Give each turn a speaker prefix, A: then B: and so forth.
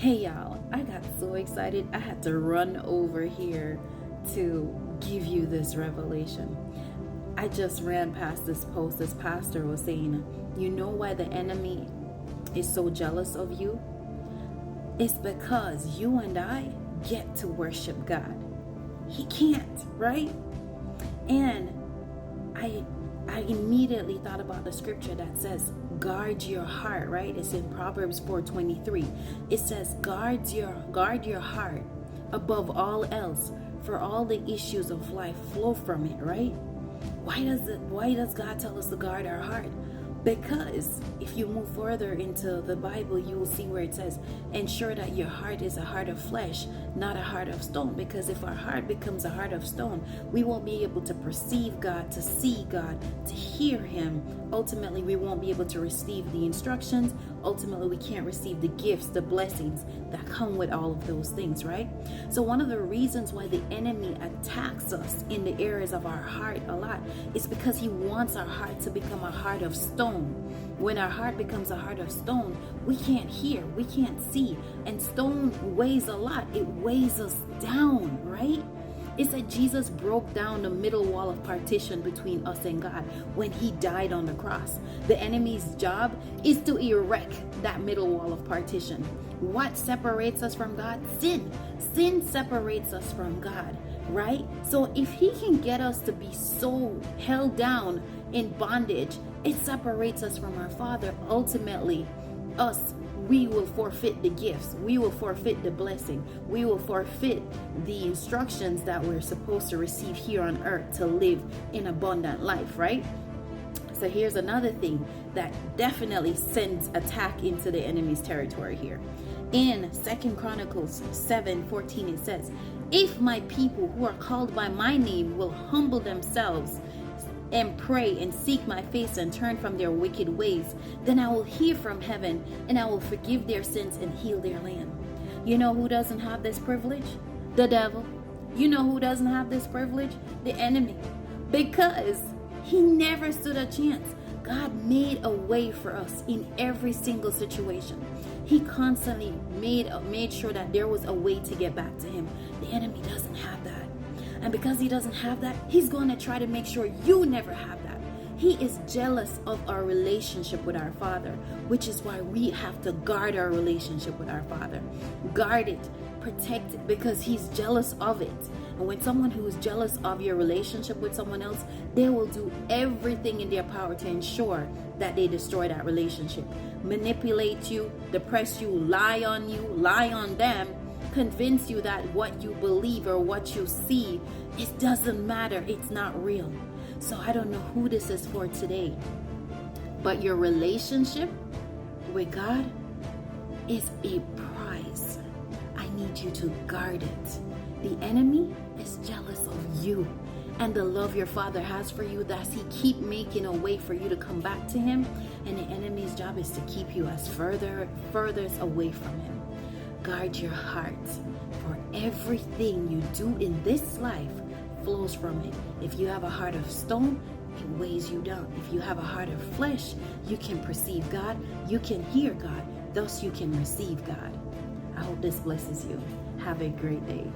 A: Hey y'all, I got so excited I had to run over here to give you this revelation. I just ran past this post. This pastor was saying, you know why the enemy is so jealous of you? It's because you and I get to worship God. He can't, right? And I immediately thought about the scripture that says, guard your heart, right? It's in Proverbs 4:23. It says, guard your heart above all else, for all the issues of life flow from it, right? Why does God tell us to guard our heart? Because if you move further into the Bible, you will see where it says, ensure that your heart is a heart of flesh, not a heart of stone. Because if our heart becomes a heart of stone, we won't be able to perceive God, to see God, to hear Him. Ultimately, we won't be able to receive the instructions. Ultimately, we can't receive the gifts, the blessings that come with all of those things, right? So one of the reasons why the enemy attacks us in the areas of our heart a lot is because he wants our heart to become a heart of stone. When our heart becomes a heart of stone, we can't hear, we can't see, and stone weighs a lot. It weighs us down, right? It said Jesus broke down the middle wall of partition between us and God when He died on the cross. The enemy's job is to erect that middle wall of partition. What separates us from God? Sin. Sin separates us from God, right? So if he can get us to be so held down in bondage, it separates us from our Father. Ultimately, we will forfeit the gifts. We will forfeit the blessing. We will forfeit the instructions that we're supposed to receive here on earth to live in abundant life, right? So here's another thing that definitely sends attack into the enemy's territory here. In 2 Chronicles 7:14, it says, if my people who are called by my name will humble themselves and pray and seek my face and turn from their wicked ways, then I will hear from heaven and I will forgive their sins and heal their land. You know who doesn't have this privilege? The devil. You know who doesn't have this privilege? The enemy. Because he never stood a chance. God made a way for us in every single situation. He constantly made sure that there was a way to get back to him. The enemy doesn't have that. And because he doesn't have that, he's going to try to make sure you never have that. He is jealous of our relationship with our Father, which is why we have to guard our relationship with our Father. Guard it, protect it, because he's jealous of it. And when someone who is jealous of your relationship with someone else, they will do everything in their power to ensure that they destroy that relationship. Manipulate you, depress you, lie on them, convince you that what you believe or what you see, it doesn't matter, it's not real. So I don't know who this is for today, but your relationship with God is a prize. I need you to guard it. The enemy is jealous of you and the love your Father has for you. That's he keep making a way for you to come back to him, and the enemy's job is to keep you as furthest away from him. Guard your heart, for everything you do in this life flows from it. If you have a heart of stone, it weighs you down. If you have a heart of flesh, you can perceive God, you can hear God, thus you can receive God. I hope this blesses you. Have a great day.